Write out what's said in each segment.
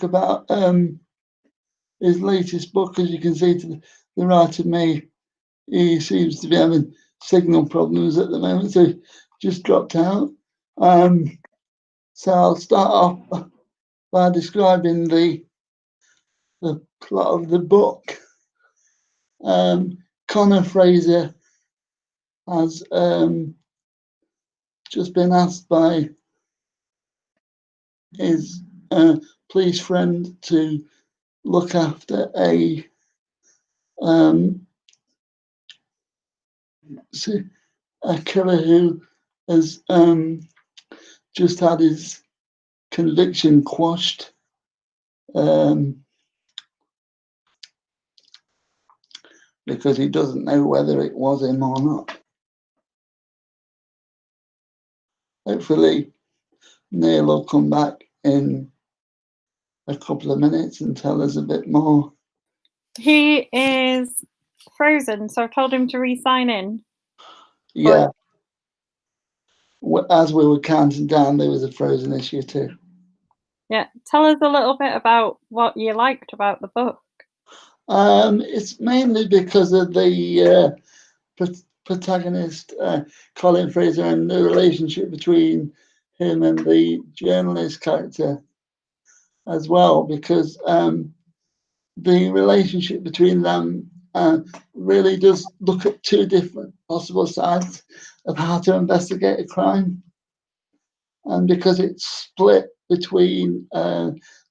about his latest book. As you can see to the right of me, he seems to be having signal problems at the moment, so he just dropped out. So I'll start off by describing the plot of the book. Connor Fraser has just been asked by his police friend to look after a killer who has just had his conviction quashed. Because he doesn't know whether it was him or not. Hopefully, Neil will come back in a couple of minutes and tell us a bit more. He is frozen, so I've told him to re-sign in. Yeah. As we were counting down, there was a frozen issue too. Yeah. Tell us a little bit about what you liked about the book. It's mainly because of the protagonist, Colin Fraser, and the relationship between him and the journalist character as well, because the relationship between them really does look at two different possible sides of how to investigate a crime. And because it's split between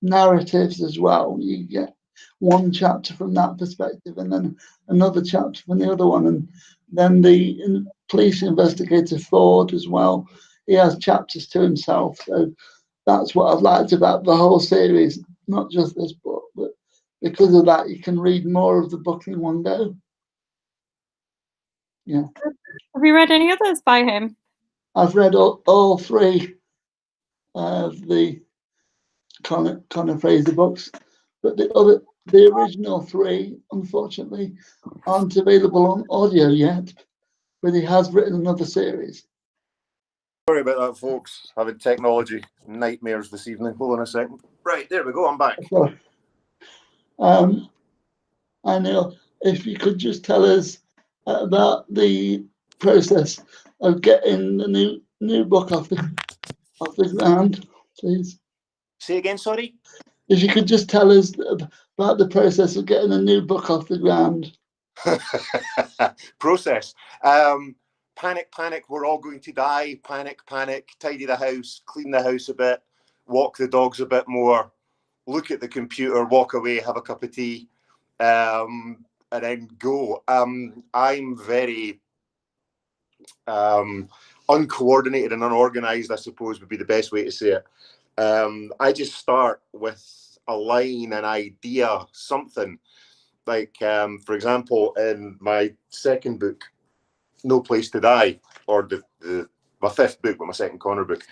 narratives as well, you get one chapter from that perspective and then another chapter from the other one. And then the police investigator Ford as well, he has chapters to himself. So that's what I've liked about the whole series, not just this book, but because of that, you can read more of the book in one go. Yeah. Have you read any others by him? I've read all three of the Conor Fraser books, but the original three, unfortunately, aren't available on audio yet, but he has written another series. Sorry about that, folks. Having technology nightmares this evening. Hold on a second. Right, there we go. I'm back. I know, if you could just tell us about the process of getting the new book off the ground, please. Say again, sorry? If you could just tell us about the process of getting a new book off the ground. Process. Panic, panic, we're all going to die. Panic, panic, tidy the house, clean the house a bit, walk the dogs a bit more, look at the computer, walk away, have a cup of tea, and then go. I'm very uncoordinated and unorganized, I suppose would be the best way to say it. I just start with a line, an idea, something. Like, for example, in my second book, No Place to Die, or my fifth book, but my second Connor book,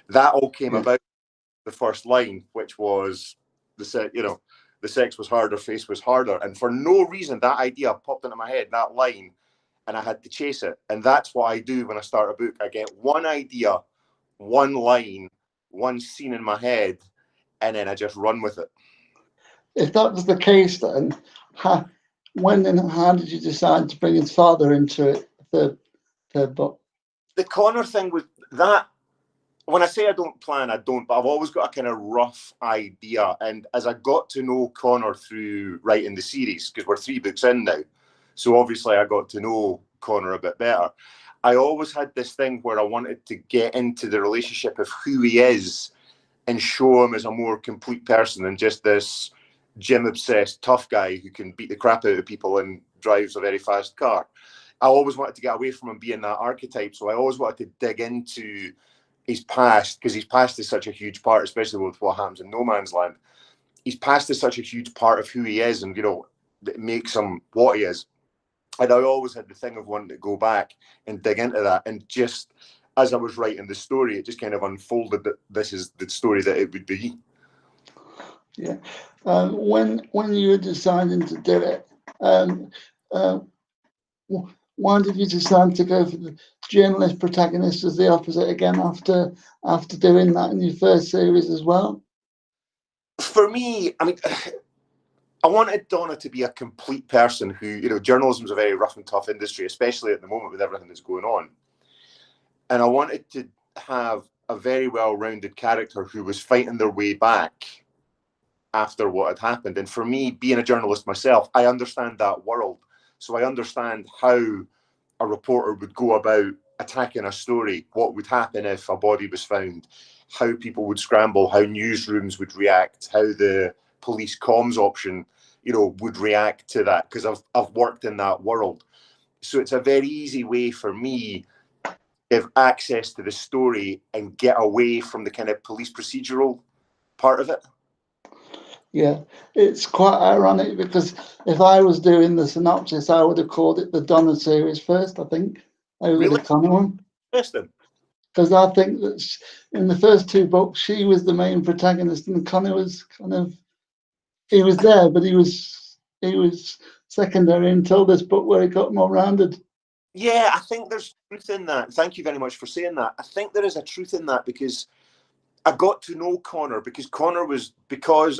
that all came about the first line, which was the sex was harder, face was harder. And for no reason, that idea popped into my head, that line, and I had to chase it. And that's what I do when I start a book. I get one idea, one line, one scene in my head, and then I just run with it. If that was the case, then when and how did you decide to bring his father into it, the third book? The Connor thing was that, when I say I don't plan, I don't, but I've always got a kind of rough idea. And as I got to know Connor through writing the series, because we're 3 books in now, so obviously I got to know Connor a bit better. I always had this thing where I wanted to get into the relationship of who he is and show him as a more complete person than just this gym-obsessed tough guy who can beat the crap out of people and drives a very fast car. I always wanted to get away from him being that archetype, so I always wanted to dig into his past, because his past is such a huge part, especially with what happens in No Man's Land. His past is such a huge part of who he is, and, it makes him what he is. And I always had the thing of wanting to go back and dig into that. And just as I was writing the story, it just kind of unfolded that this is the story that it would be. Yeah. When you were deciding to do it, why did you decide to go for the journalist protagonist as the opposite again after doing that in your first series as well? For me, I mean, I wanted Donna to be a complete person who, you know, journalism is a very rough and tough industry, especially at the moment with everything that's going on. And I wanted to have a very well-rounded character who was fighting their way back after what had happened. And for me, being a journalist myself, I understand that world. So I understand how a reporter would go about attacking a story, what would happen if a body was found, how people would scramble, how newsrooms would react, how the police comms option, you know, would react to that, because I've worked in that world. So it's a very easy way for me to give access to the story and get away from the kind of police procedural part of it. Yeah, it's quite ironic because if I was doing the synopsis, I would have called it the Donna series first, I think, over Really? the Connor one. Interesting. Because I think that in the first two books, she was the main protagonist, and Connor was kind of, he was there, but he was secondary until this book where he got more rounded. Yeah, I think there's truth in that. Thank you very much for saying that. I think there is a truth in that because I got to know Connor because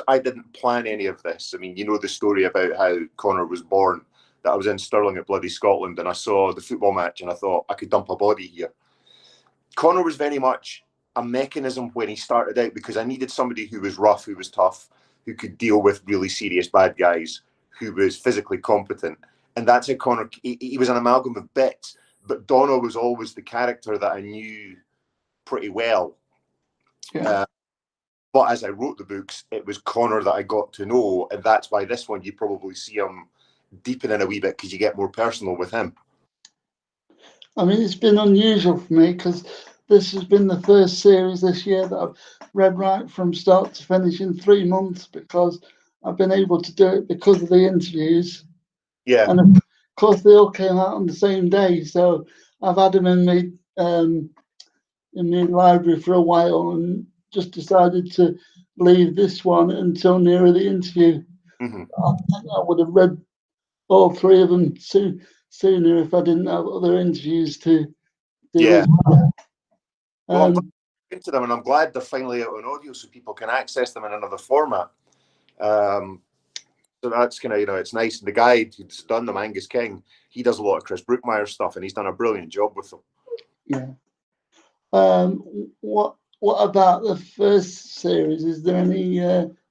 I didn't plan any of this. I mean, you know the story about how Connor was born, that I was in Stirling at bloody Scotland and I saw the football match and I thought I could dump a body here. Connor was very much a mechanism when he started out because I needed somebody who was rough, who was tough, who could deal with really serious bad guys, who was physically competent. And that's how Connor, he was an amalgam of bits, but Donna was always the character that I knew pretty well. Yeah. But as I wrote the books, it was Connor that I got to know. And that's why this one, you probably see him deepening a wee bit because you get more personal with him. I mean, it's been unusual for me because this has been the first series this year that I've read right from start to finish in 3 months because I've been able to do it because of the interviews. Yeah. And of course, they all came out on the same day. So I've had them in my library for a while and just decided to leave this one until nearer the interview. Mm-hmm. I think I would have read all 3 of them sooner if I didn't have other interviews to do. Yeah. Well, I'm Um, into them and I'm glad they're finally out on audio so people can access them in another format. So that's kind of, you know, it's nice. And the guy who's done them, Angus King, he does a lot of Chris Brookmeyer stuff and he's done a brilliant job with them. yeah. What about the first series? Is there any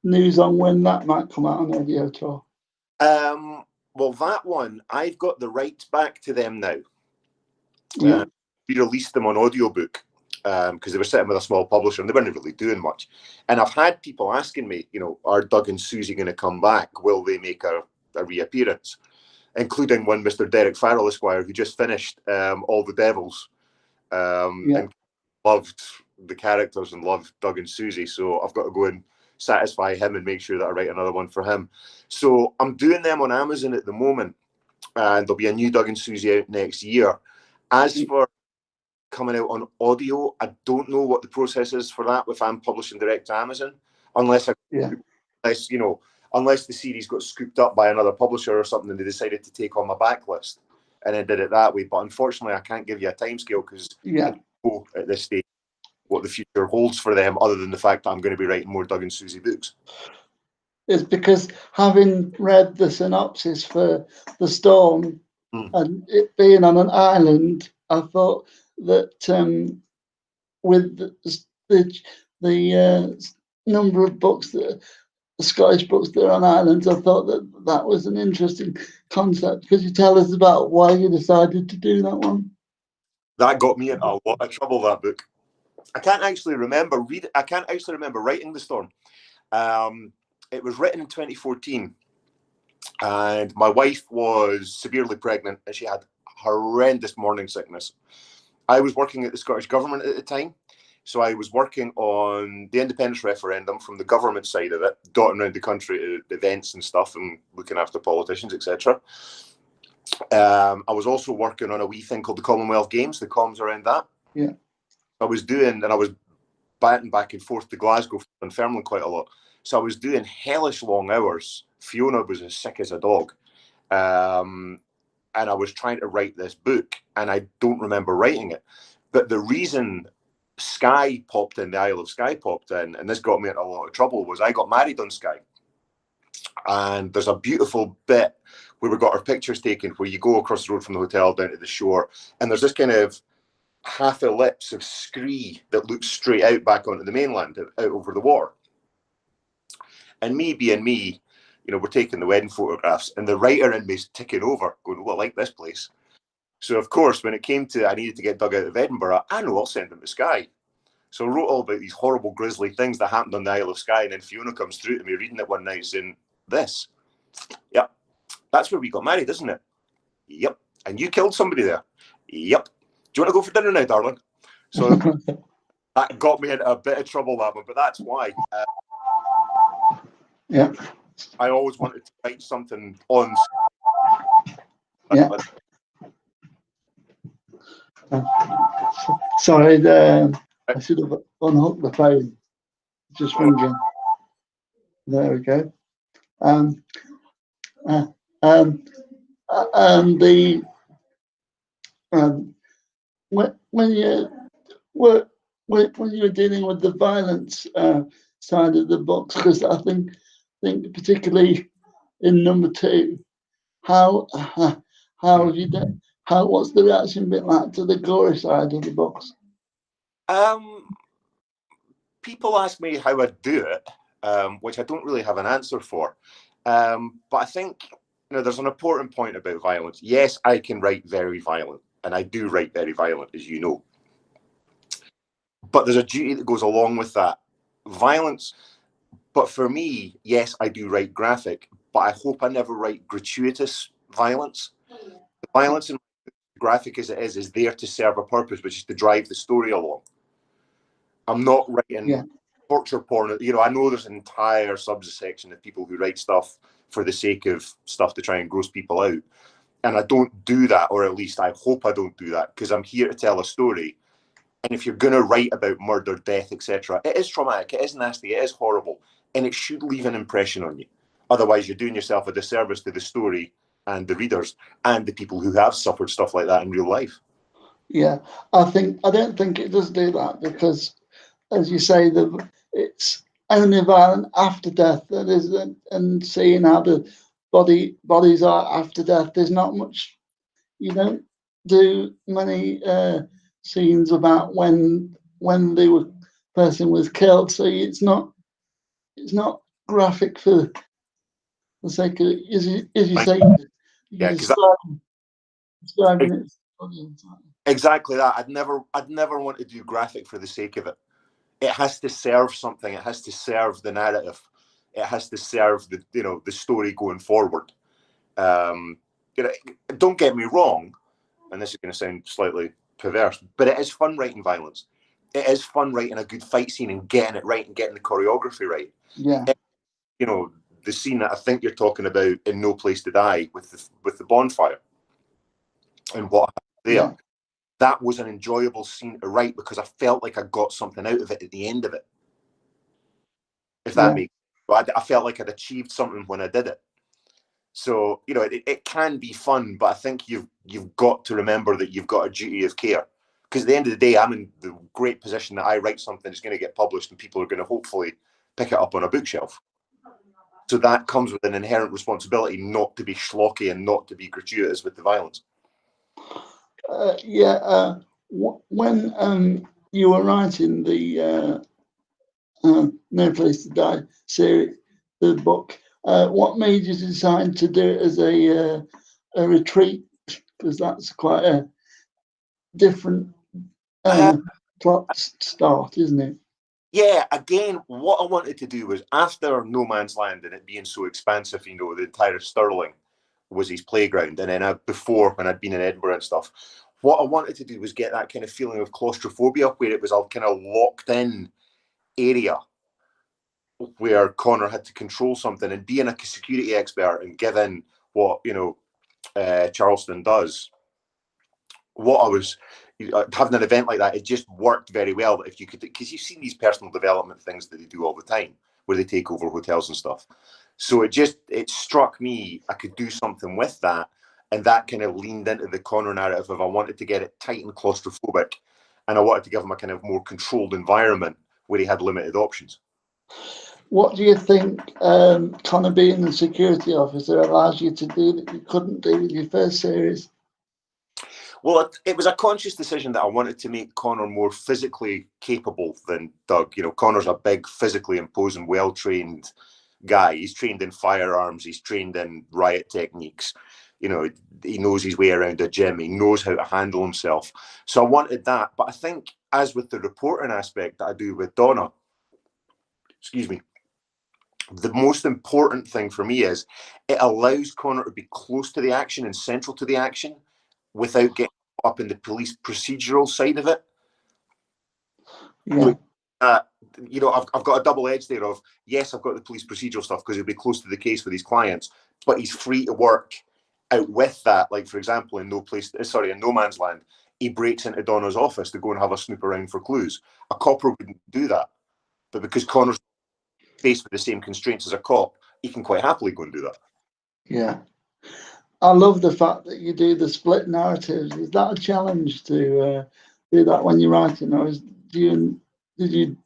news on when that might come out on audio at all? Well, that one, I've got the rights back to them now. Yeah. We released them on audiobook because they were sitting with a small publisher and they weren't really doing much. And I've had people asking me, you know, are Doug and Susie going to come back? Will they make a reappearance? Including one Mr. Derek Farrell Esquire, who just finished All the Devils and loved the characters and loved Doug and Susie. So I've got to go and satisfy him and make sure that I write another one for him. So I'm doing them on Amazon at the moment, and there'll be a new Doug and Susie out next year. As for coming out on audio, I don't know what the process is for that if I'm publishing direct to Amazon, unless the series got scooped up by another publisher or something and they decided to take on my backlist and then did it that way. But unfortunately, I can't give you a timescale because I don't know at this stage what the future holds for them other than the fact that I'm going to be writing more Doug and Susie books. It's because having read the synopsis for The Storm and it being on an island, I thought that with the number of books that the Scottish books that are on islands, I thought that was an interesting concept. Could you tell us about why you decided to do that one? That got me in a lot of trouble, that book. I can't actually remember writing The Storm. It was written in 2014 and my wife was severely pregnant and she had horrendous morning sickness. I was working at the Scottish Government at the time. So I was working on the independence referendum from the government side of it, dotting around the country to events and stuff and looking after politicians, etc. I was also working on a wee thing called the Commonwealth Games, the comms around that. Yeah. I was batting back and forth to Glasgow and Dunfermline quite a lot. So I was doing hellish long hours. Fiona was as sick as a dog. And I was trying to write this book and I don't remember writing it. But the reason Skye popped in, the Isle of Skye popped in, and this got me into a lot of trouble, was I got married on Skye. And there's a beautiful bit where we got our pictures taken where you go across the road from the hotel down to the shore, and there's this kind of half ellipse of scree that looks straight out back onto the mainland, out over the water. And me being me, you know, we're taking the wedding photographs, and the writer in me's ticking over, going, oh, I like this place. So, of course, when it came to I needed to get dug out of Edinburgh, I know I'll send them to Skye. So I wrote all about these horrible, grisly things that happened on the Isle of Skye, and then Fiona comes through to me reading it one night saying, this. Yep, that's where we got married, isn't it? Yep. And you killed somebody there? Yep. Do you want to go for dinner now, darling? So that got me into a bit of trouble, that one, but that's why. Yeah. I always wanted to write something on. Yeah. Sorry, I should have unhooked the phone. Just ringing. There we go. And the when you were dealing with the violence side of the books, because I think particularly in number 2, how have you done? What's the reaction been like to the gory side of the books? People ask me how I do it, which I don't really have an answer for. But I think, you know, there's an important point about violence. Yes, I can write very violent, and I do write very violent, as you know. But there's a duty that goes along with that. Violence. But for me, yes, I do write graphic, but I hope I never write gratuitous violence. The violence in graphic as it is there to serve a purpose, which is to drive the story along. I'm not writing torture porn. You know, I know there's an entire subsection of people who write stuff for the sake of stuff to try and gross people out. And I don't do that, or at least I hope I don't do that, because I'm here to tell a story. And if you're going to write about murder, death, etc., it is traumatic, it is nasty, it is horrible, and it should leave an impression on you. Otherwise, you're doing yourself a disservice to the story and the readers and the people who have suffered stuff like that in real life. Yeah, I don't think it does do that, because, as you say, it's only violent after death that is, and seeing how the bodies are after death. There's not much. You don't do many scenes about when the person was killed, so it's not graphic for the sake of, as you say, Yeah, describing its audience. Exactly that. I'd never want to do graphic for the sake of it. It has to serve something. It has to serve the narrative. It has to serve the story going forward. Don't get me wrong, and this is going to sound slightly perverse, but it is fun writing violence. It is fun writing a good fight scene and getting it right and getting the choreography right. Yeah. The scene that I think you're talking about in No Place to Die with the bonfire and what happened there. Yeah. That was an enjoyable scene to write because I felt like I got something out of it at the end of it. If that makes sense. I felt like I'd achieved something when I did it. So, it can be fun, but I think you've got to remember that you've got a duty of care. Because at the end of the day, I'm in the great position that I write something that's going to get published and people are going to hopefully pick it up on a bookshelf. So that comes with an inherent responsibility not to be schlocky and not to be gratuitous with the violence. When you were writing the No Place to Die series, the book, what made you decide to do it as a retreat? Because that's quite a different plot start, isn't it? Yeah, again, what I wanted to do was, after No Man's Land and it being so expansive, the entire Stirling was his playground, and then before, when I'd been in Edinburgh and stuff, what I wanted to do was get that kind of feeling of claustrophobia, where it was a kind of locked in area where Connor had to control something, and being a security expert and given what Charleston does, what I was having an event like that, it just worked very well. If you could, because you've seen these personal development things that they do all the time where they take over hotels and stuff. So it struck me I could do something with that, and that kind of leaned into the Connor narrative of I wanted to get it tight and claustrophobic, and I wanted to give him a kind of more controlled environment where he had limited options. What do you think Connor being a security officer allows you to do that you couldn't do with your first series? Well, it was a conscious decision that I wanted to make Connor more physically capable than Doug. You know, Connor's a big, physically imposing, well-trained guy. He's trained in firearms. He's trained in riot techniques. You know, he knows his way around a gym. He knows how to handle himself. So I wanted that. But I think, as with the reporting aspect that I do with Donna, excuse me, the most important thing for me is it allows Connor to be close to the action and central to the action without getting up in the police procedural side of it. Yeah. You know, I've got a double edge there of, yes, I've got the police procedural stuff because he'll be close to the case with his clients, but he's free to work out with that. Like, for example, in No Man's Land, he breaks into Donna's office to go and have a snoop around for clues. A copper wouldn't do that. But because Connor's faced with the same constraints as a cop, he can quite happily go and do that. Yeah. I love the fact that you do the split narratives. Is that a challenge to do that when you're writing, or did you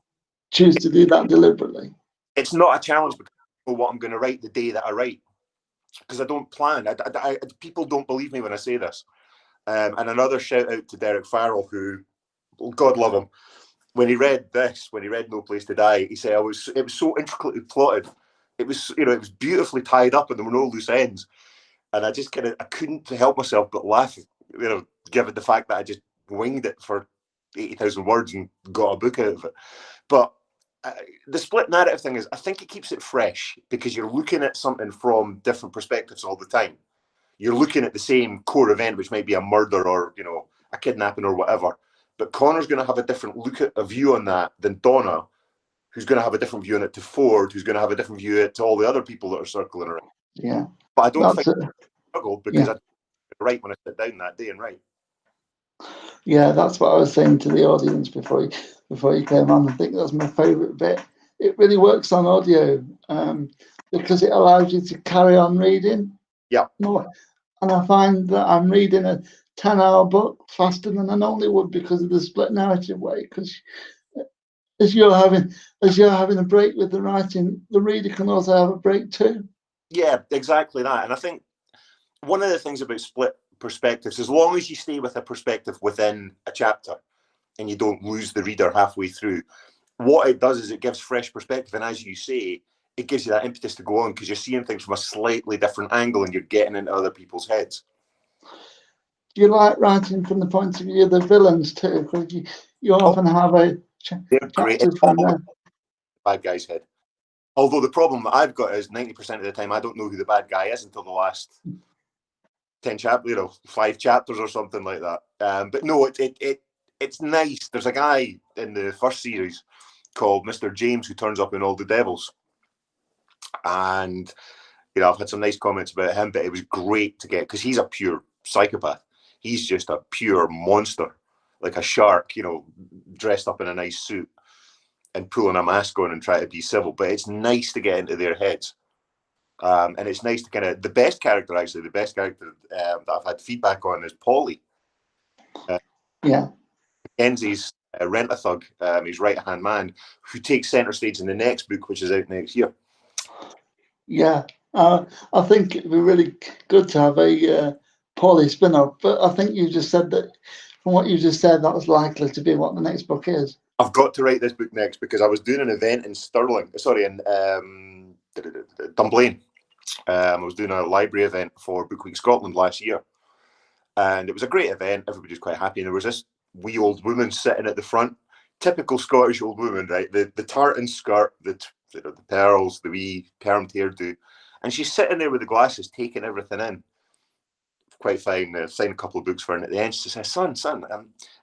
choose to do that deliberately? It's not a challenge because I know what I'm going to write the day that I write, because I don't plan. People don't believe me when I say this. And another shout out to Derek Farrell, who, God love him, when he read No Place to Die, he said it was so intricately plotted. It was, you know, it was beautifully tied up and there were no loose ends. And I just I couldn't help myself but laugh, you know, given the fact that I just winged it for 80,000 words and got a book out of it. But the split narrative thing is, I think it keeps it fresh because you're looking at something from different perspectives all the time. You're looking at the same core event, which might be a murder or, you know, a kidnapping or whatever. But Connor's going to have a different a view on that than Donna, who's going to have a different view on it to Ford, who's going to have a different view to all the other people that are circling around. Yeah. But I don't think I struggled because I write when I sit down that day and write. Yeah, that's what I was saying to the audience before you came on. I think that's my favourite bit. It really works on audio because it allows you to carry on reading. Yeah. More. And I find that I'm reading a 10-hour book faster than I normally would because of the split narrative way. Because as you're having a break with the writing, the reader can also have a break too. Yeah, exactly that. And I think one of the things about split perspectives, as long as you stay with a perspective within a chapter and you don't lose the reader halfway through, what it does is it gives fresh perspective. And as you say, it gives you that impetus to go on because you're seeing things from a slightly different angle and you're getting into other people's heads. Do you like writing from the point of view of the villains too? Because you often have a chapter from the bad guy's head. Although the problem that I've got is 90% of the time I don't know who the bad guy is until the last 10 chapters, you know, 5 chapters or something like that. But no, it's nice. There's a guy in the first series called Mr. James who turns up in All the Devils. And, you know, I've had some nice comments about him, but it was great to get, because he's a pure psychopath. He's just a pure monster, like a shark, you know, dressed up in a nice suit and pulling a mask on and try to be civil. But it's nice to get into their heads. And it's nice to the best character that I've had feedback on is Paulie. Mackenzie's Rent-A-Thug, his right-hand man, who takes centre stage in the next book, which is out next year. Yeah, I think it'd be really good to have a Paulie spin-off, but I think you just said that, from what you just said, that was likely to be what the next book is. I've got to write this book next because I was doing an event in Dunblane. I was doing a library event for Book Week Scotland last year. And it was a great event. Everybody was quite happy. And there was this wee old woman sitting at the front. Typical Scottish old woman, right? The tartan skirt, the pearls, the wee permed hairdo. And she's sitting there with the glasses, taking everything in. Quite fine. Signed a couple of books for her. And at the end, she says, son,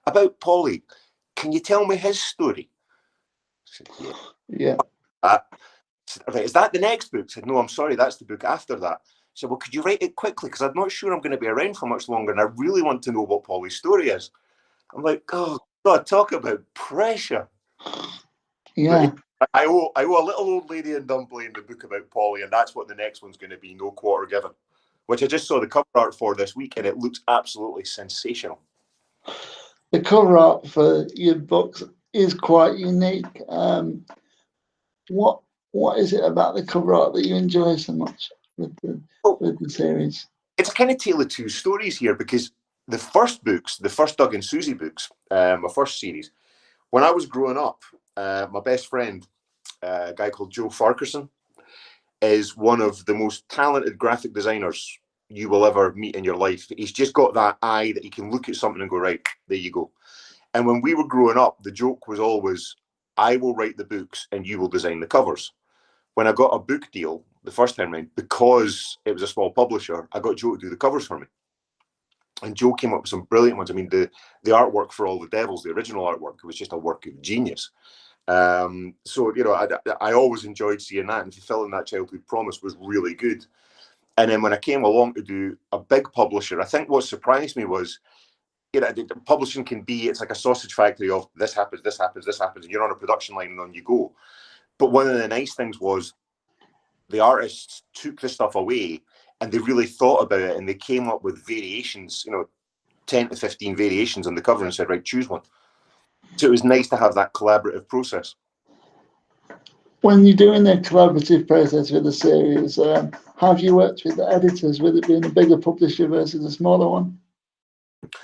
about Paulie, can you tell me his story? I said, yeah. Right, is that the next book? I said, no, I'm sorry, that's the book after that. I said, well, could you write it quickly? Because I'm not sure I'm going to be around for much longer, and I really want to know what Paulie's story is. I'm like, oh, God, talk about pressure. Yeah. But I owe a little old lady in Dunblane the book about Paulie, and that's what the next one's going to be, No Quarter Given, which I just saw the cover art for this week, and it looks absolutely sensational. the cover art for your books is quite unique. What is it about the cover art that you enjoy so much with the series? It's kind of tale of two stories here, because the first books, the first Doug and Susie books, my first series, when I was growing up, my best friend, a guy called Joe Farquharson, is one of the most talented graphic designers you will ever meet in your life. He's just got that eye that he can look at something and go, right, there you go. And when we were growing up, the joke was always, I will write the books and you will design the covers. When I got a book deal the first time round, because it was a small publisher, I got Joe to do the covers for me. And Joe came up with some brilliant ones. I mean, the artwork for All the Devils, the original artwork, was just a work of genius. So, you know, I always enjoyed seeing that, and fulfilling that childhood promise was really good. And then when I came along to do a big publisher, I think what surprised me was, you know, publishing can be, it's like a sausage factory of this happens, this happens, this happens, and you're on a production line and on you go. But one of the nice things was the artists took the stuff away and they really thought about it, and they came up with variations, you know, 10 to 15 variations on the cover, and said, right, choose one. So it was nice to have that collaborative process. When you're doing the collaborative process with the series, how have you worked with the editors, with it being a bigger publisher versus a smaller one?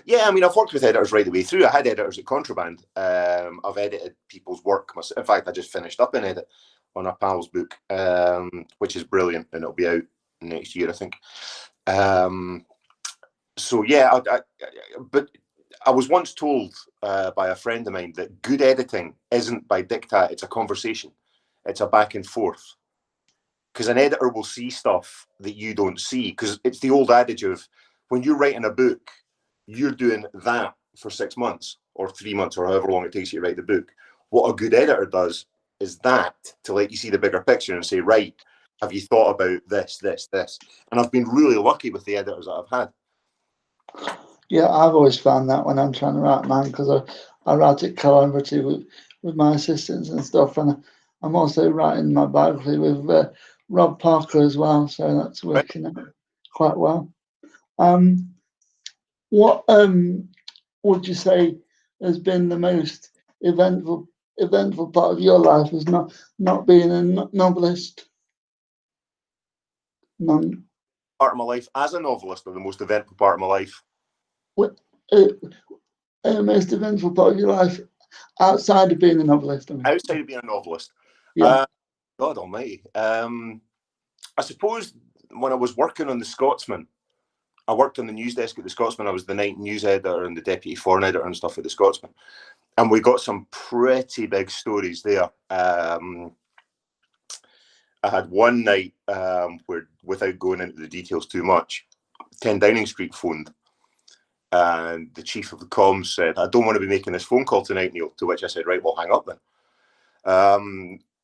Yeah, I mean, I've worked with editors right the way through. I had editors at Contraband. I've edited people's work myself. In fact, I just finished up an edit on a pal's book, which is brilliant, and it'll be out next year, I think. So yeah, but I was once told by a friend of mine that good editing isn't by diktat, it's a conversation. It's a back and forth. Because an editor will see stuff that you don't see. Because it's the old adage of, when you're writing a book, you're doing that for 6 months or 3 months or however long it takes you to write the book. What a good editor does is that, to let you see the bigger picture and say, right, have you thought about this, this, this? And I've been really lucky with the editors that I've had. Yeah, I've always found that when I'm trying to write mine, because I write it collaboratively with my assistants and stuff, and I'm also writing my biography with Rob Parker as well, so that's working out quite well. What would you say has been the most eventful part of your life, as not being a novelist? None. Part of my life as a novelist, or the most eventful part of my life? What most eventful part of your life outside of being a novelist? I mean. Outside of being a novelist? Yeah. God almighty. I suppose when I was working on The Scotsman, I worked on the news desk at The Scotsman. I was the night news editor and the deputy foreign editor and stuff at The Scotsman. And we got some pretty big stories there. I had one night where, without going into the details too much, 10 Downing Street phoned. And the chief of the comms said, I don't want to be making this phone call tonight, Neil. To which I said, right, well, hang up then.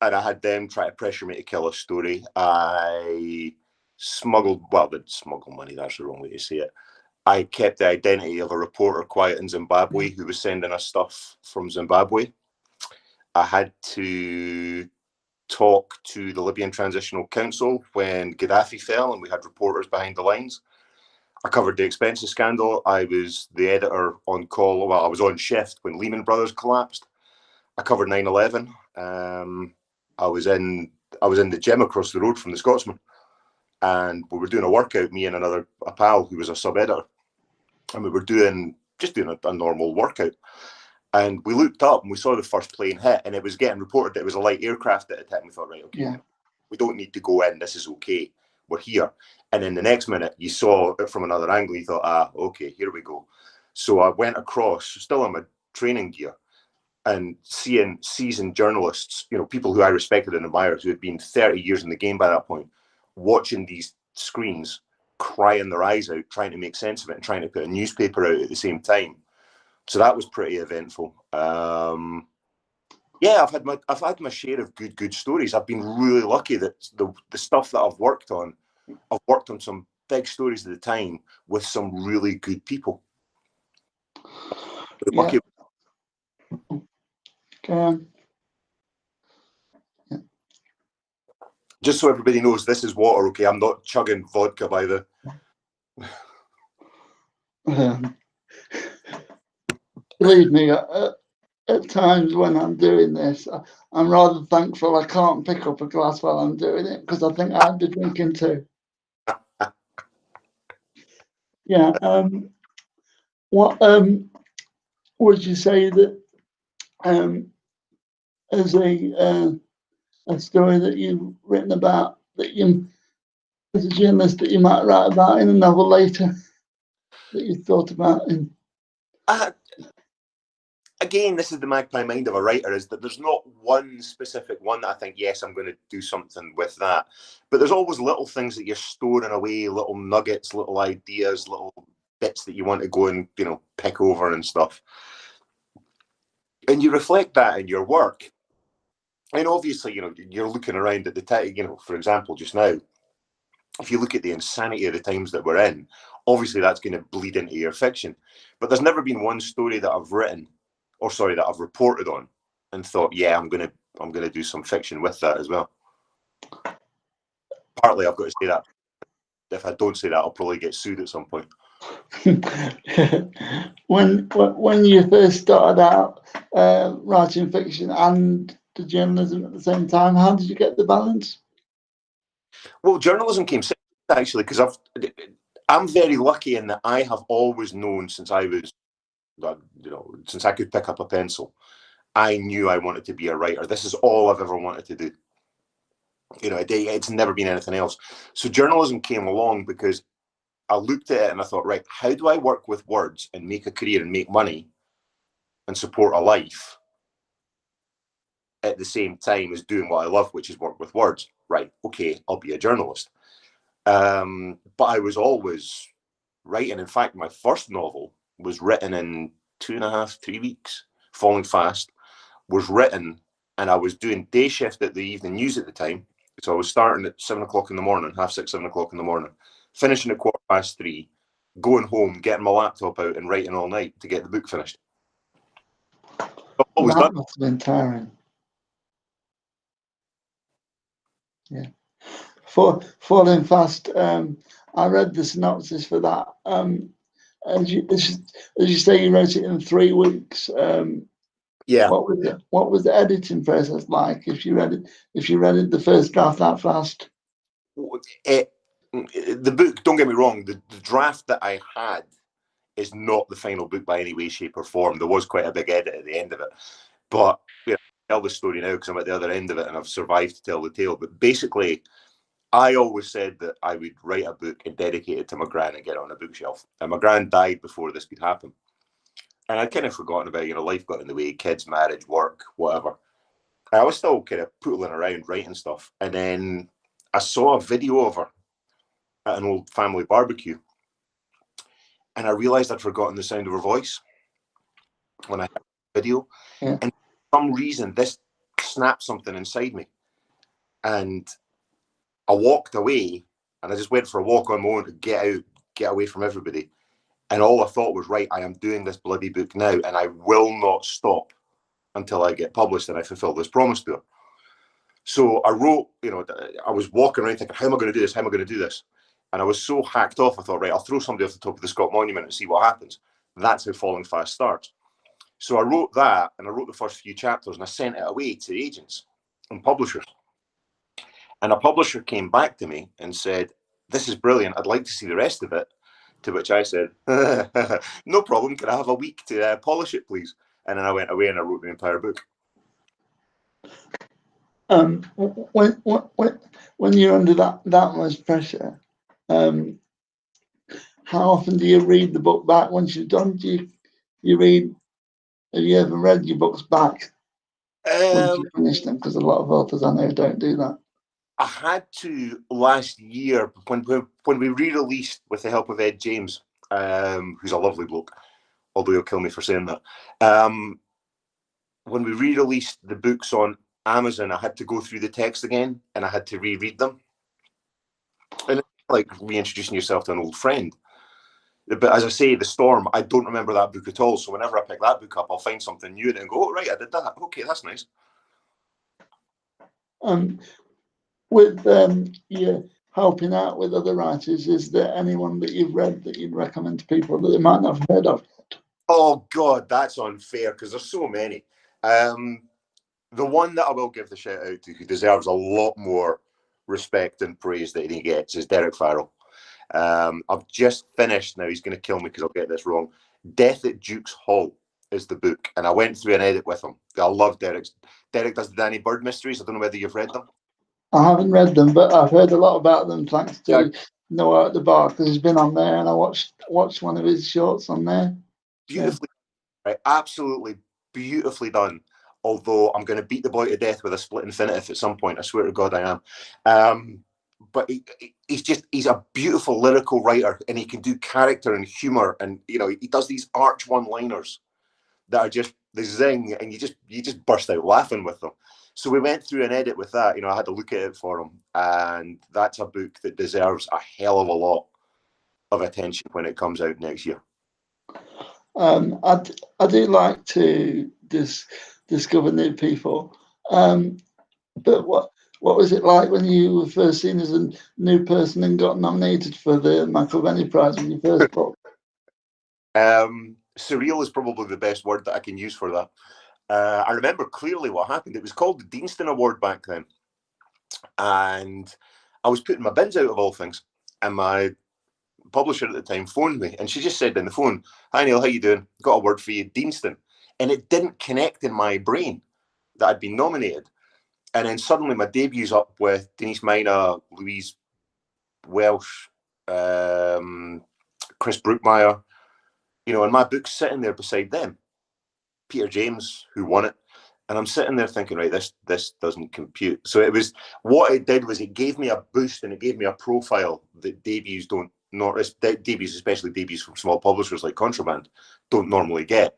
And I had them try to pressure me to kill a story. I smuggled, well, didn't smuggle money, that's the wrong way to say it. I kept the identity of a reporter quiet in Zimbabwe who was sending us stuff from Zimbabwe. I had to talk to the Libyan Transitional Council when Gaddafi fell and we had reporters behind the lines. I covered the expenses scandal. I was the editor on call. Well, I was on shift when Lehman Brothers collapsed. I covered 9/11. I was in the gym across the road from The Scotsman, and we were doing a workout, me and a pal who was a sub-editor, and we were doing a normal workout. And we looked up and we saw the first plane hit, and it was getting reported that it was a light aircraft that had hit. And we thought, right, okay, yeah, we don't need to go in. This is okay. We're here. And then the next minute, you saw it from another angle. You thought, okay, here we go. So I went across, still in my training gear, and seeing seasoned journalists, you know, people who I respected and admired, who had been 30 years in the game by that point, watching these screens, crying their eyes out, trying to make sense of it and trying to put a newspaper out at the same time. So that was pretty eventful. Yeah, I've had my share of good stories. I've been really lucky that the stuff that I've worked on some big stories at the time with some really good people. Yeah. Lucky. Yeah. Just so everybody knows, this is water, okay? I'm not chugging vodka by the... believe me, at times when I'm doing this, I'm rather thankful I can't pick up a glass while I'm doing it, because I think I'd be drinking too. Yeah. What would you say that as a story that you've written about, that you, as a journalist, that you might write about in a novel later, that you thought about in? Again, this is the magpie mind of a writer, is that there's not one specific one that I think, yes, I'm going to do something with that. But there's always little things that you're storing away, little nuggets, little ideas, little bits that you want to go and, pick over and stuff. And you reflect that in your work. And obviously, you're looking around at the time, for example, just now, if you look at the insanity of the times that we're in, obviously that's going to bleed into your fiction. But there's never been one story that I've written, that I've reported on and thought, yeah, I'm gonna do some fiction with that as well. Partly I've got to say that. If I don't say that, I'll probably get sued at some point. When you first started out writing fiction and the journalism at the same time, how did you get the balance? Well, journalism came second, actually, because I'm very lucky in that I have always known since I was, since I could pick up a pencil, I knew I wanted to be a writer. This is all I've ever wanted to do. It's never been anything else. So journalism came along because I looked at it and I thought, right, how do I work with words and make a career and make money and support a life at the same time as doing what I love, which is work with words? Right, okay, I'll be a journalist. But I was always writing. In fact, my first novel was written in 2.5, 3 weeks. Falling Fast was written, and I was doing day shift at the evening news at the time. So I was starting at 7 o'clock in the morning, 6:30, 7 o'clock in the morning, finishing at 3:15, going home, getting my laptop out and writing all night to get the book finished. That must have been tiring. Yeah. Falling Fast, I read the synopsis for that. As you say, you wrote it in 3 weeks. Yeah. What was the editing process like? If you read it the first draft that fast? The book, don't get me wrong, the draft that I had is not the final book by any way, shape, or form. There was quite a big edit at the end of it, but I'll tell the story now because I'm at the other end of it and I've survived to tell the tale. But basically, I always said that I would write a book and dedicate it to my gran and get it on a bookshelf. And my gran died before this could happen. And I'd kind of forgotten about, life got in the way, kids, marriage, work, whatever. I was still kind of pootling around writing stuff. And then I saw a video of her at an old family barbecue. And I realized I'd forgotten the sound of her voice when I heard the video. Yeah. And for some reason, this snapped something inside me. And I walked away and I just went for a walk on my own to get out, get away from everybody. And all I thought was, right, I am doing this bloody book now and I will not stop until I get published and I fulfill this promise to her. So I wrote, I was walking around thinking, how am I going to do this? How am I going to do this? And I was so hacked off, I thought, right, I'll throw somebody off the top of the Scott Monument and see what happens. That's how Falling Fast starts. So I wrote that and I wrote the first few chapters and I sent it away to agents and publishers. And a publisher came back to me and said, this is brilliant. I'd like to see the rest of it. To which I said, no problem. Can I have a week to polish it, please? And then I went away and I wrote the entire book. When you're under that much pressure, how often do you read the book back once you've done? Do you read? Have you ever read your books back once you finish them? Because a lot of authors I know don't do that. I had to last year when we re-released with the help of Ed James, who's a lovely bloke, although he'll kill me for saying that. When we re-released the books on Amazon, I had to go through the text again and I had to reread them. And it's like reintroducing yourself to an old friend. But as I say, The Storm, I don't remember that book at all. So whenever I pick that book up, I'll find something new and go, oh, right, I did that. Okay, that's nice. With you helping out with other writers, is there anyone that you've read that you'd recommend to people that they might not have heard of? Oh God, that's unfair because there's so many. The one that I will give the shout out to, who deserves a lot more respect and praise than he gets, is Derek Farrell. I've just finished now. He's going to kill me because I'll get this wrong. Death at Duke's Hall is the book, and I went through an edit with him. I love Derek's. Derek does the Danny Bird mysteries. I don't know whether you've read them. I haven't read them, but I've heard a lot about them thanks to Yeah. Noah at the Bar, because he's been on there, and I watched one of his shorts on there. Beautifully, right? Absolutely beautifully done. Although I'm going to beat the boy to death with a split infinitive at some point. I swear to God, I am. But he's a beautiful lyrical writer, and he can do character and humor, and he does these arch one-liners that are just the zing, and you just burst out laughing with them. So we went through an edit with that. I had to look at it for him, and that's a book that deserves a hell of a lot of attention when it comes out next year. I do like to discover new people, but what was it like when you were first seen as a new person and got nominated for the McIlvenney Prize with your first book? Surreal is probably the best word that I can use for that. I remember clearly what happened. It was called the Deanston Award back then, and I was putting my bins out of all things, and my publisher at the time phoned me, and she just said on the phone, "Hi Neil, how you doing? Got a word for you, Deanston." And it didn't connect in my brain that I'd been nominated. And then suddenly my debut's up with Denise Mina, Louise Welsh, Chris Brookmeyer, and my book's sitting there beside them. Peter James, who won it. And I'm sitting there thinking, right, this doesn't compute. So what it did was it gave me a boost, and it gave me a profile that debuts debuts, especially debuts from small publishers like Contraband, don't normally get.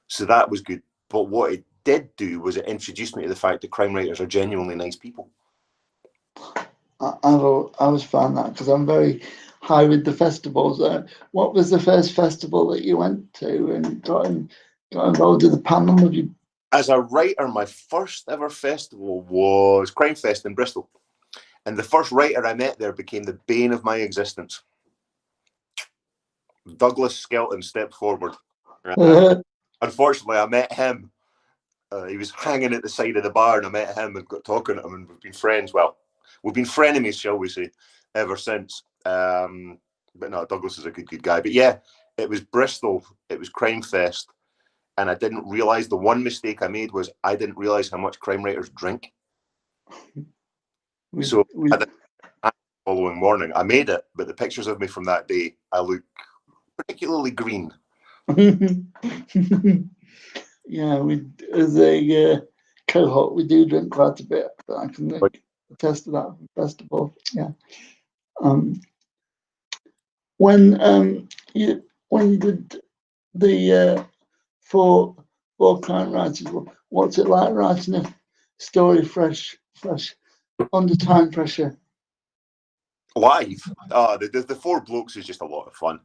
So that was good. But what it did do was it introduced me to the fact that crime writers are genuinely nice people. I always found that, because I'm very high with the festivals. What was the first festival that you went to and got involved with the panel? Of you? As a writer, my first ever festival was Crime Fest in Bristol. And the first writer I met there became the bane of my existence. Douglas Skelton stepped forward. Unfortunately, I met him. He was hanging at the side of the bar, and I met him and got talking to him, and we've been friends. Well, we've been frenemies, shall we say, ever since. But no, Douglas is a good guy. But yeah, it was Bristol. It was Crime Fest. And I didn't realise, the one mistake I made was I didn't realise how much crime writers drink. So the following morning, I made it, but the pictures of me from that day, I look particularly green. Yeah, as a cohort, we do drink quite a bit. But I can attest to that festival. Yeah. When you did the for crime writers, what's it like writing a story fresh under time pressure? Live. The Four Blokes is just a lot of fun.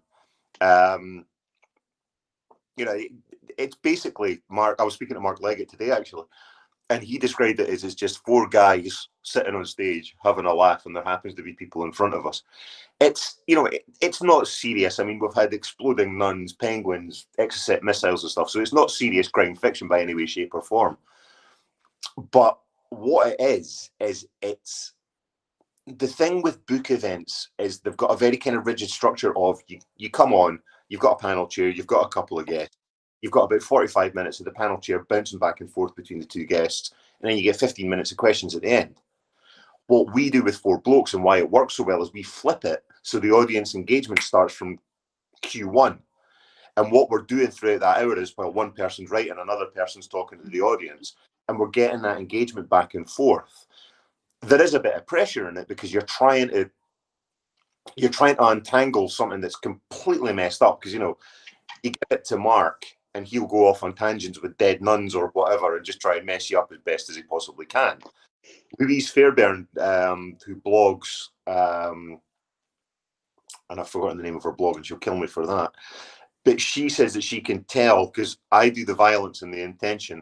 It's basically Mark. I was speaking to Mark Leggett today, actually, and he described it as just four guys sitting on stage having a laugh, and there happens to be people in front of us. It's it's not serious. I mean, we've had exploding nuns, penguins, Exocet missiles and stuff, so it's not serious crime fiction by any way, shape, or form. But what it is it's the thing with book events is they've got a very kind of rigid structure of you come on, you've got a panel chair, you've got a couple of guests, you've got about 45 minutes of the panel chair bouncing back and forth between the two guests, and then you get 15 minutes of questions at the end. What we do with Four Blokes and why it works so well is we flip it so the audience engagement starts from Q1. And what we're doing throughout that hour is, well, one person's writing, another person's talking to the audience, and we're getting that engagement back and forth. There is a bit of pressure in it because you're trying to untangle something that's completely messed up, because you give it to Mark and he'll go off on tangents with dead nuns or whatever and just try and mess you up as best as he possibly can. Louise Fairbairn, who blogs, and I've forgotten the name of her blog and she'll kill me for that, but she says that she can tell, because I do the violence and the intention,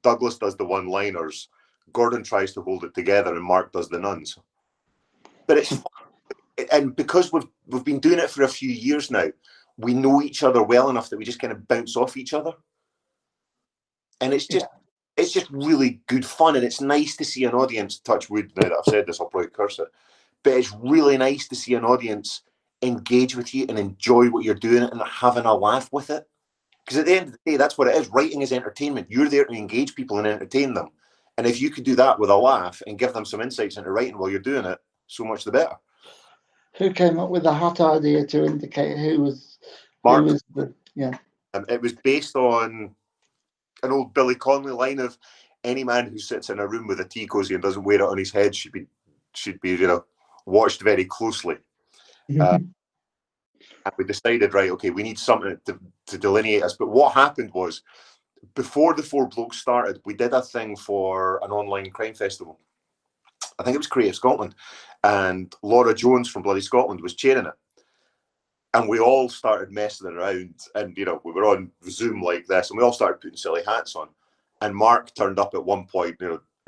Douglas does the one-liners, Gordon tries to hold it together, and Mark does the nuns. But it's fun. And because we've been doing it for a few years now, we know each other well enough that we just kind of bounce off each other. And it's just really good fun. And it's nice to see an audience, touch wood, now that I've said this, I'll probably curse it. But it's really nice to see an audience engage with you and enjoy what you're doing and having a laugh with it. Because at the end of the day, that's what it is. Writing is entertainment. You're there to engage people and entertain them. And if you could do that with a laugh and give them some insights into writing while you're doing it, so much the better. Who came up with the hot idea to indicate who was Mark. It was based on an old Billy Connolly line of any man who sits in a room with a tea cozy and doesn't wear it on his head should be watched very closely. And we decided, right, okay, we need something to delineate us. But what happened was, before the Four Blokes started, we did a thing for an online crime festival. I think it was Creative Scotland, and Laura Jones from Bloody Scotland was chairing it. And we all started messing around, and we were on Zoom like this, and we all started putting silly hats on. And Mark turned up at one point.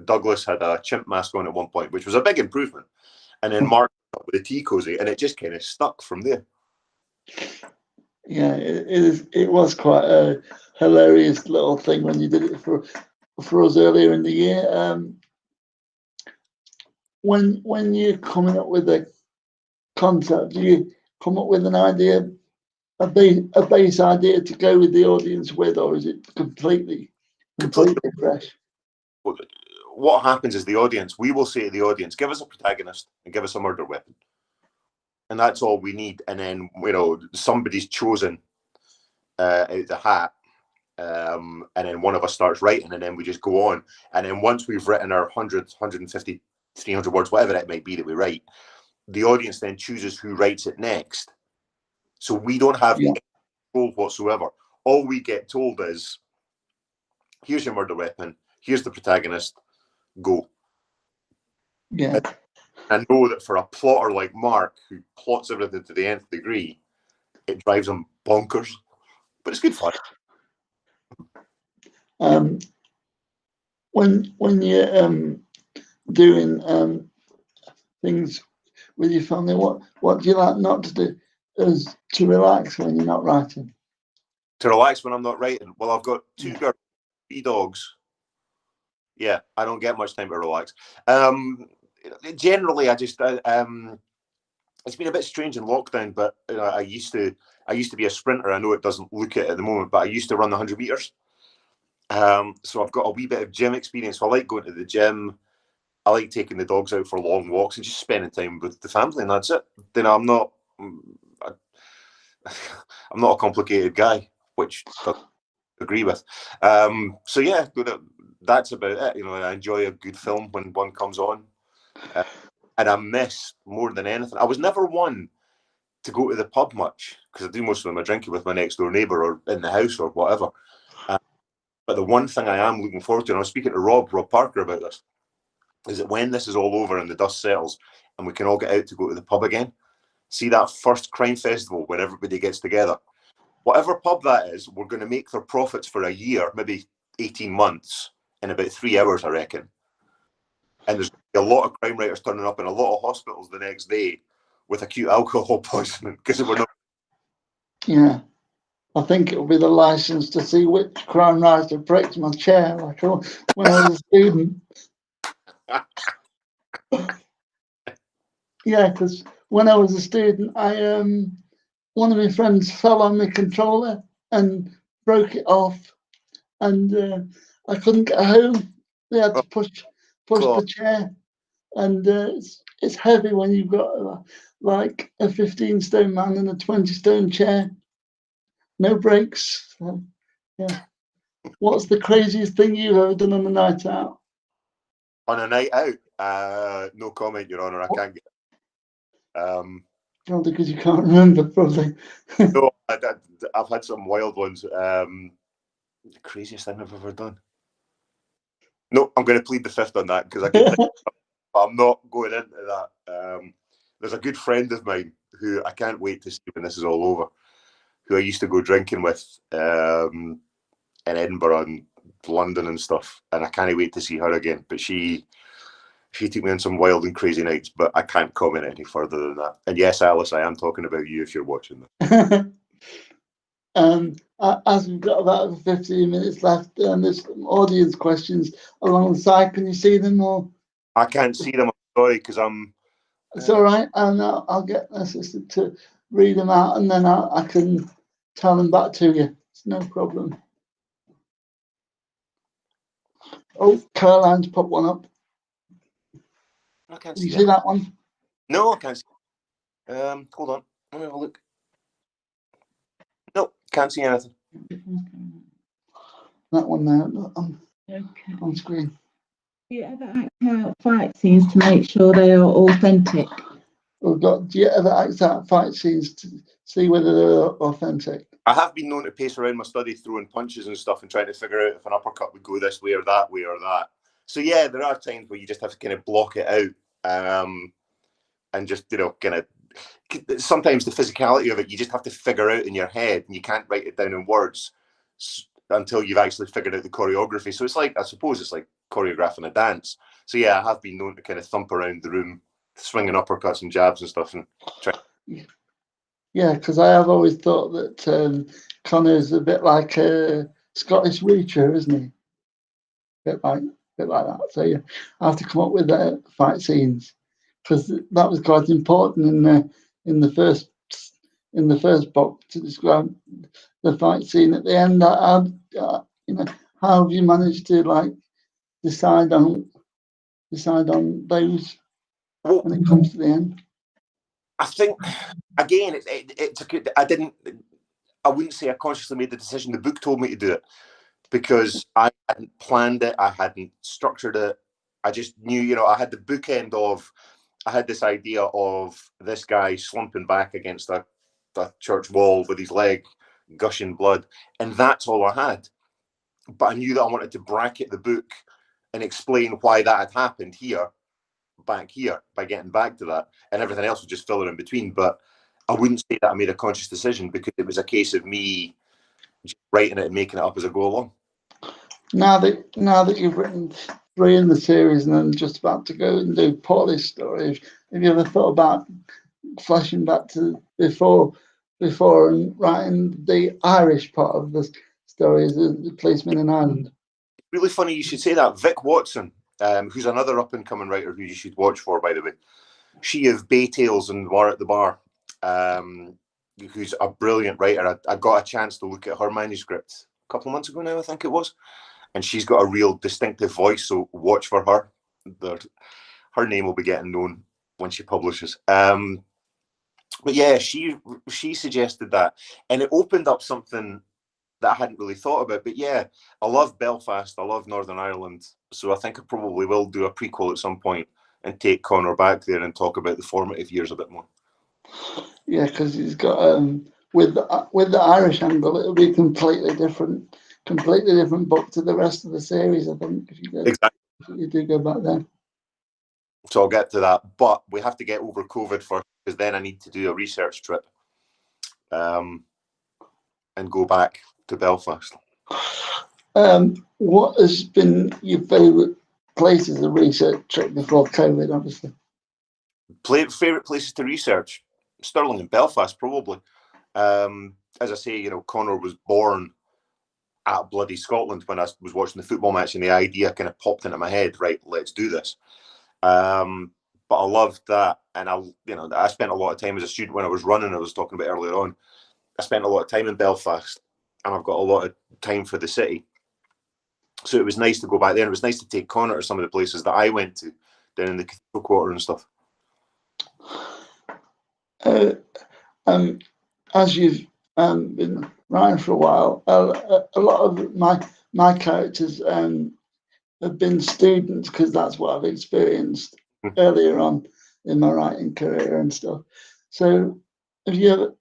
Douglas had a chimp mask on at one point, which was a big improvement. And then Mark turned up with a tea cozy, and it just kind of stuck from there. Yeah, it was quite a hilarious little thing when you did it for us earlier in the year. When you're coming up with a concept, do you come up with an idea, a base idea to go with the audience with, or is it completely fresh? What happens is we will say to the audience, give us a protagonist and give us a murder weapon. And that's all we need. And then, somebody's chosen out the hat. And then one of us starts writing, and then we just go on. And then once we've written our 100, 150, 300 words, whatever it might be that we write, the audience then chooses who writes it next. So we don't have any control whatsoever. All we get told is, here's your murder weapon, here's the protagonist, go. Yeah. I know that for a plotter like Mark, who plots everything to the nth degree, it drives him bonkers. But it's good fun. When you're doing things with your family, what do you like not to do? Is to relax when you're not writing? To relax when I'm not writing? Well, I've got 2 girls, 3 dogs. Yeah, I don't get much time to relax. Generally, I just it's been a bit strange in lockdown, but I used to be a sprinter. I know it doesn't look it at the moment, but I used to run the 100 meters. So I've got a wee bit of gym experience. So I like going to the gym. I like taking the dogs out for long walks and just spending time with the family, and that's it. I'm not a complicated guy, which I agree with. So yeah, that's about it. I enjoy a good film when one comes on, and I miss more than anything. I was never one to go to the pub much, because I do most of my drinking with my next door neighbour or in the house or whatever. But the one thing I am looking forward to, and I was speaking to Rob Parker about this, is that when this is all over and the dust settles and we can all get out to go to the pub again, see that first crime festival when everybody gets together. Whatever pub that is, we're going to make their profits for a year, maybe 18 months, in about 3 hours, I reckon. And there's a lot of crime writers turning up in a lot of hospitals the next day with acute alcohol poisoning because we're not. Yeah, I think it'll be the license to see which crime writer breaks my chair, like when I was a student. Yeah, because when I was a student, one of my friends fell on my controller and broke it off, and I couldn't get home. They had to push the chair, and it's heavy when you've got like a 15-stone man in a 20-stone chair. No brakes. So, yeah. What's the craziest thing you've ever done on a night out? On a night out? No comment, Your Honour. I can't get. Probably because you can't remember, probably. No, I've had some wild ones. The craziest thing I've ever done. No, I'm going to plead the fifth on that because I can think, but I'm not going into that. There's a good friend of mine who I can't wait to see when this is all over, who I used to go drinking with in Edinburgh and London and stuff, and I can't wait to see her again. But she took me on some wild and crazy nights, but I can't comment any further than that. And yes, Alice, I am talking about you if you're watching this. As we've got about 15 minutes left, and there's some audience questions along the side. Can you see them all? I can't see them. I'm sorry, because I'm. It's all right, and I'll get an assistant to read them out, and then I can tell them back to you. It's no problem. Oh, Caroline's put one up. I can't Can you see see that one? No, I can't see. Hold on. Let me have a look. No, can't see anything. That one there Okay. on screen. Do you ever act out fight scenes to make sure they are authentic? Do you ever act out fight scenes to see whether they're authentic? I have been known to pace around my study throwing punches and stuff and trying to figure out if an uppercut would go this way or that way or that. So yeah, there are times where you just have to kind of block it out, and just, you know, kind of, sometimes the physicality of it, you just have to figure out in your head, and you can't write it down in words until you've actually figured out the choreography. So it's like, I suppose it's like choreographing a dance. So yeah, I have been known to kind of thump around the room, swinging uppercuts and jabs and stuff, and try. Yeah, because I have always thought that Connor's a bit like a Scottish Reacher, isn't he? Bit like that. So yeah, I have to come up with fight scenes, because that was quite important in the first book to describe the fight scene at the end. You know, how have you managed to like decide on those when it comes to the end? I think, again, I wouldn't say I consciously made the decision. The book told me to do it, because I hadn't planned it, I hadn't structured it. I just knew, you know, I had the bookend of, I had this idea of this guy slumping back against the church wall with his leg gushing blood, and that's all I had. But I knew that I wanted to bracket the book and explain why that had happened back here, by getting back to that, and everything else was just filler in between. But I wouldn't say that I made a conscious decision, because it was a case of me just writing it and making it up as I go along. Now that you've written 3 in the series and then just about to go and do Paulie's story, have you ever thought about flashing back to before and writing the Irish part of the story as the policeman in Ireland? Really funny you should say that. Vic Watson, who's another up and coming writer who you should watch for, by the way. She of Bay Tales and War at the Bar, who's a brilliant writer. I got a chance to look at her manuscript a couple of months ago now, I think it was. And she's got a real distinctive voice, so watch for her. Her name will be getting known when she publishes. But yeah, she suggested that, and it opened up something that I hadn't really thought about. But yeah, I love Belfast, I love Northern Ireland, so I think I probably will do a prequel at some point and take Connor back there and talk about the formative years a bit more. Yeah, because he's got with the Irish angle, it'll be completely different book to the rest of the series, I think, if you do go back there. So I'll get to that, but we have to get over COVID first, because then I need to do a research trip, and go back to Belfast. What has been your favourite places to research trip before COVID, obviously? Favourite places to research? Stirling and Belfast, probably. As I say, you know, Connor was born at bloody Scotland when I was watching the football match, and the idea kind of popped into my head, right, let's do this. But I loved that, and I spent a lot of time as a student when I was running. I was talking about earlier on. I spent a lot of time in Belfast, and I've got a lot of time for the city. So it was nice to go back there. And it was nice to take Connor to some of the places that I went to down in the Cathedral Quarter and stuff. As you've been writing for a while, a lot of my characters have been students, because that's what I've experienced earlier on in my writing career and stuff. So have you ever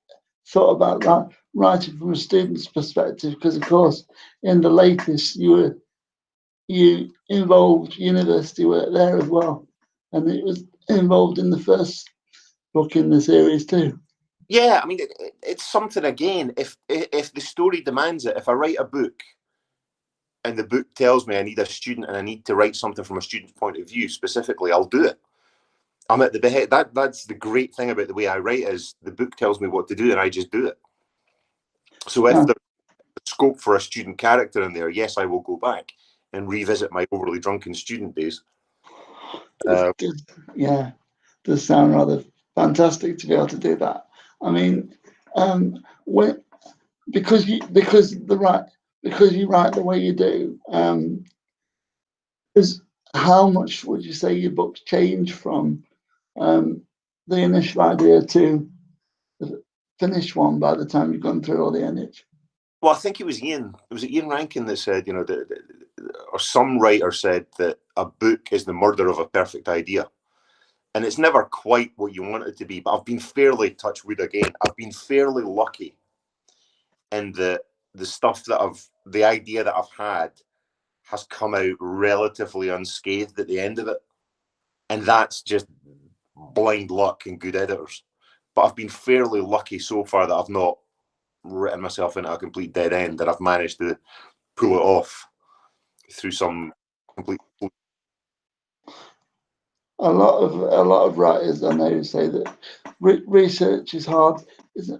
thought about that, writing from a student's perspective? Because of course in the latest you involved university work there as well, and it was involved in the first book in the series too. Yeah, I mean, it's something, again, if the story demands it. If I write a book and the book tells me I need a student and I need to write something from a student's point of view specifically, I'll do it. I'm at the behead. That's the great thing about the way I write, is the book tells me what to do and I just do it. So if Oh. there's scope for a student character in there, yes, I will go back and revisit my overly drunken student days. Yeah, does sound rather fantastic to be able to do that. I mean, because you write the way you do, is how much would you say your books change from the initial idea to the finished one by the time you've gone through all the image? Well, I think it was Ian. It was Ian Rankin that said, or some writer said that a book is the murder of a perfect idea. And it's never quite what you want it to be. But I've been fairly, touch wood again, I've been fairly lucky in the stuff that the idea that I've had has come out relatively unscathed at the end of it. And that's just blind luck and good editors. But I've been fairly lucky so far that I've not written myself into a complete dead end, that I've managed to pull it off through some complete. A lot of writers I know say that research is hard,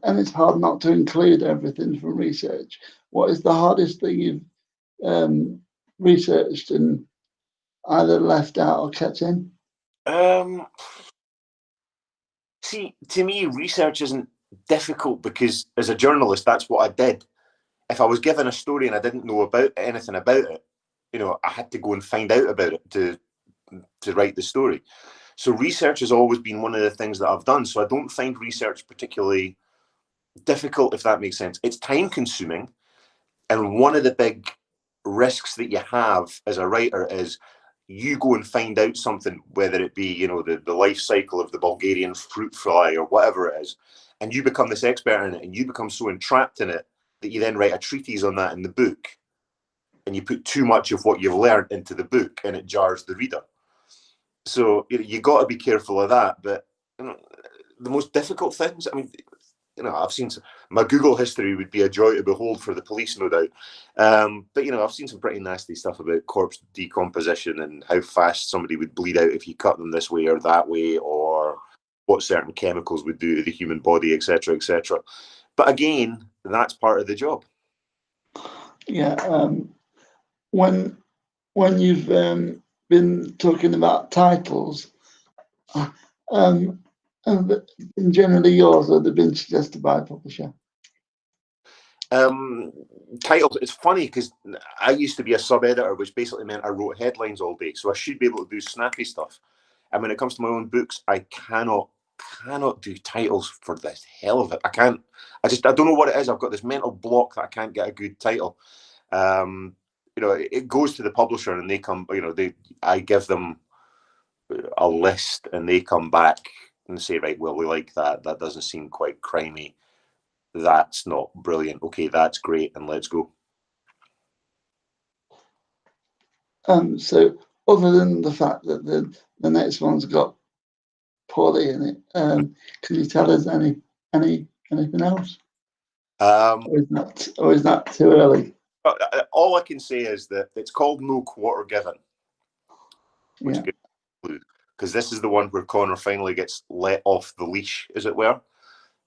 and it's hard not to include everything from research. What is the hardest thing you've researched and either left out or kept in? See, to me, research isn't difficult because as a journalist, that's what I did. If I was given a story and I didn't know anything about it, I had to go and find out about it to write the story. So research has always been one of the things that I've done. So I don't find research particularly difficult, if that makes sense. It's time consuming. And one of the big risks that you have as a writer is you go and find out something, whether it be, the life cycle of the Bulgarian fruit fly or whatever it is, and you become this expert in it and you become so entrapped in it that you then write a treatise on that in the book, and you put too much of what you've learned into the book and it jars the reader. So you got to be careful of that. But the most difficult things, I mean, I've seen my Google history would be a joy to behold for the police, no doubt. But I've seen some pretty nasty stuff about corpse decomposition and how fast somebody would bleed out if you cut them this way or that way, or what certain chemicals would do to the human body, etc., etc. But again, that's part of the job. Yeah. When you've been talking about titles, generally yours, or they've been suggested by a publisher? Titles, it's funny because I used to be a sub-editor, which basically meant I wrote headlines all day, so I should be able to do snappy stuff. And when it comes to my own books, I cannot do titles for the hell of it. I can't. I don't know what it is. I've got this mental block that I can't get a good title. It goes to the publisher and they come. I give them a list and they come back and say, right, well, we like that. That doesn't seem quite crimey. That's not brilliant. Okay, that's great, and let's go. So other than the fact that the next one's got Hawley in it, can you tell us anything else? Or is that too early? All I can say is that it's called No Quarter Given, which is good, because this is the one where Connor finally gets let off the leash, as it were.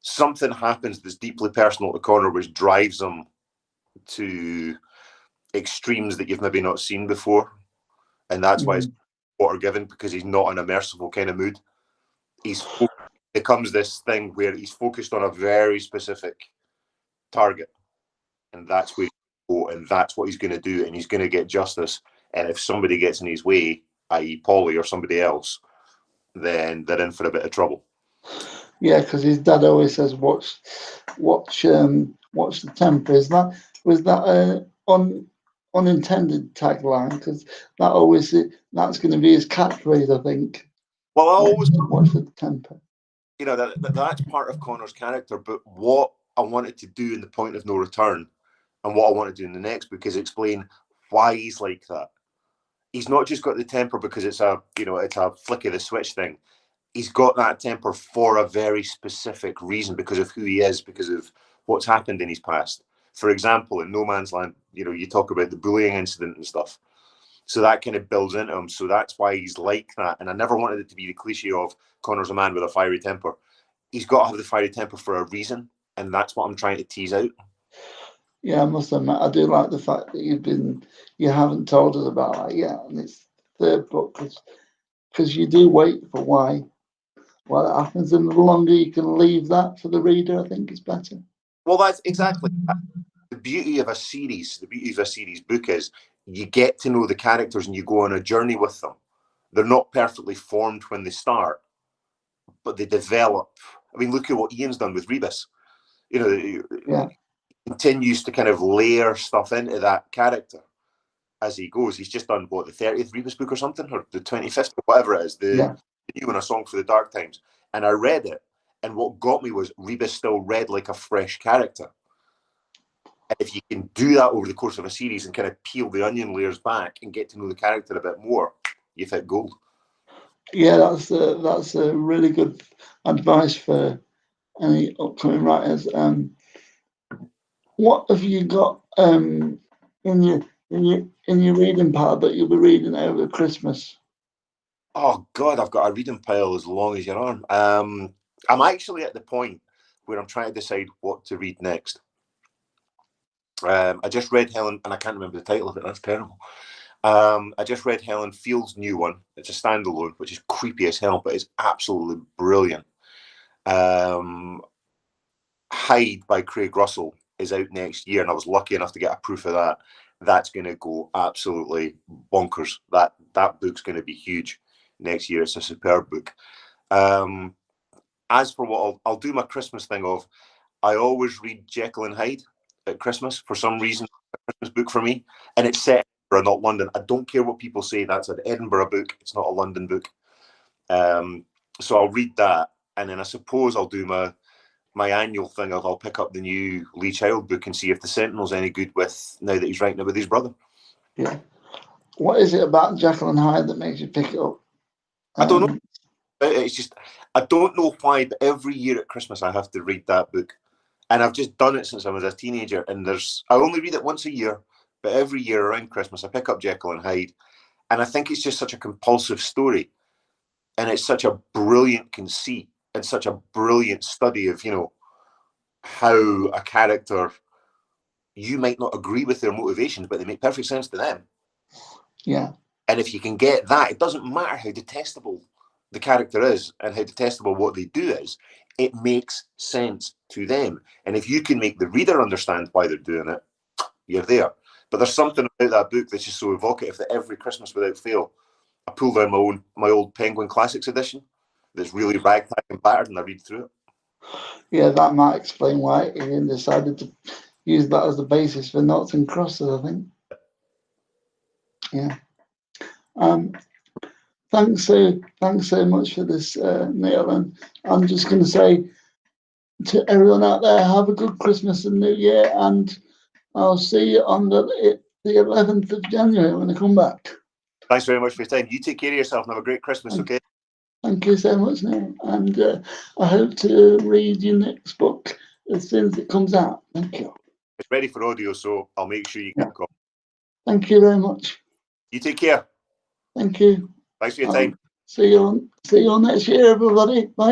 Something happens that's deeply personal to Connor, which drives him to extremes that you've maybe not seen before. And that's why it's Quarter Given, because he's not in a merciful kind of mood. It becomes this thing where he's focused on a very specific target. And that's where he's going to go, and that's what he's going to do, and he's going to get justice. And if somebody gets in his way, i.e. Polly or somebody else, then they're in for a bit of trouble. Yeah, because his dad always says, "Watch the temper." Was that unintended tagline? Because that's going to be his catchphrase, I think. Well, I always watch the temper. That's part of Connor's character, but what I wanted to do in The Point of No Return, and what I want to do in the next book, is explain why he's like that. He's not just got the temper because it's a flick of the switch thing. He's got that temper for a very specific reason, because of who he is, because of what's happened in his past. For example, in No Man's Land, you talk about the bullying incident and stuff. So that kind of builds into him. So that's why he's like that. And I never wanted it to be the cliche of Connor's a man with a fiery temper. He's got to have the fiery temper for a reason. And that's what I'm trying to tease out. Yeah, I must admit, I do like the fact that you haven't told us about that yet, and it's the third book, because you do wait for why it happens, and the longer you can leave that for the reader, I think is better. Well, that's exactly the beauty of a series. The beauty of a series book is you get to know the characters and you go on a journey with them. They're not perfectly formed when they start, but they develop. I mean, look at what Ian's done with Rebus. You know, Yeah. he continues to kind of layer stuff into that character as he goes. He's just done, what, the 30th Rebus book or something, or the 25th, or whatever it is, the new one, A Song for the Dark Times. And I read it, and what got me was Rebus still read like a fresh character. And if you can do that over the course of a series and kind of peel the onion layers back and get to know the character a bit more, you've hit gold. Yeah, that's a really good advice for any upcoming writers. What have you got in your reading pile that you'll be reading over Christmas? Oh God, I've got a reading pile as long as your arm. I'm actually at the point where I'm trying to decide what to read next. I just read Helen, and I can't remember the title of it. That's terrible. I just read Helen Field's new one. It's a standalone, which is creepy as hell, but it's absolutely brilliant. Hyde by Craig Russell is out next year, and I was lucky enough to get a proof of that. That's going to go absolutely bonkers. That book's going to be huge next year. It's a superb book. As for what I'll do my Christmas thing of, I always read Jekyll and Hyde at Christmas for some reason. A Christmas book for me, and it's set in Edinburgh, not London. I don't care what people say. That's an Edinburgh book. It's not a London book. So I'll read that, and then I suppose I'll do my annual thing of I'll pick up the new Lee Child book and see if the Sentinel's any good with now that he's writing it with his brother. Yeah. What is it about Jekyll and Hyde that makes you pick it up? I don't know. It's just, I don't know why, but every year at Christmas I have to read that book. And I've just done it since I was a teenager. And I only read it once a year, but every year around Christmas I pick up Jekyll and Hyde. And I think it's just such a compulsive story. And it's such a brilliant conceit and such a brilliant study of, how a character, you might not agree with their motivations, but they make perfect sense to them. Yeah. And if you can get that, it doesn't matter how detestable the character is and how detestable what they do is, it makes sense to them. And if you can make the reader understand why they're doing it, you're there. But there's something about that book that's just so evocative that every Christmas without fail, I pull down my old Penguin Classics edition that's really ragtag and battered, and I read through it. Yeah, that might explain why Ian decided to use that as the basis for Noughts and Crosses, I think. Yeah. Thanks so much for this, Neil. And I'm just going to say to everyone out there, have a good Christmas and New Year, and I'll see you on the 11th of January when I come back. Thanks very much for your time. You take care of yourself and have a great Christmas, okay? Thank you so much, Neil. And I hope to read your next book as soon as it comes out. Thank you. It's ready for audio, so I'll make sure you get a copy. Thank you very much. You take care. Thank you. Thanks for your time. See you on next year, everybody. Bye.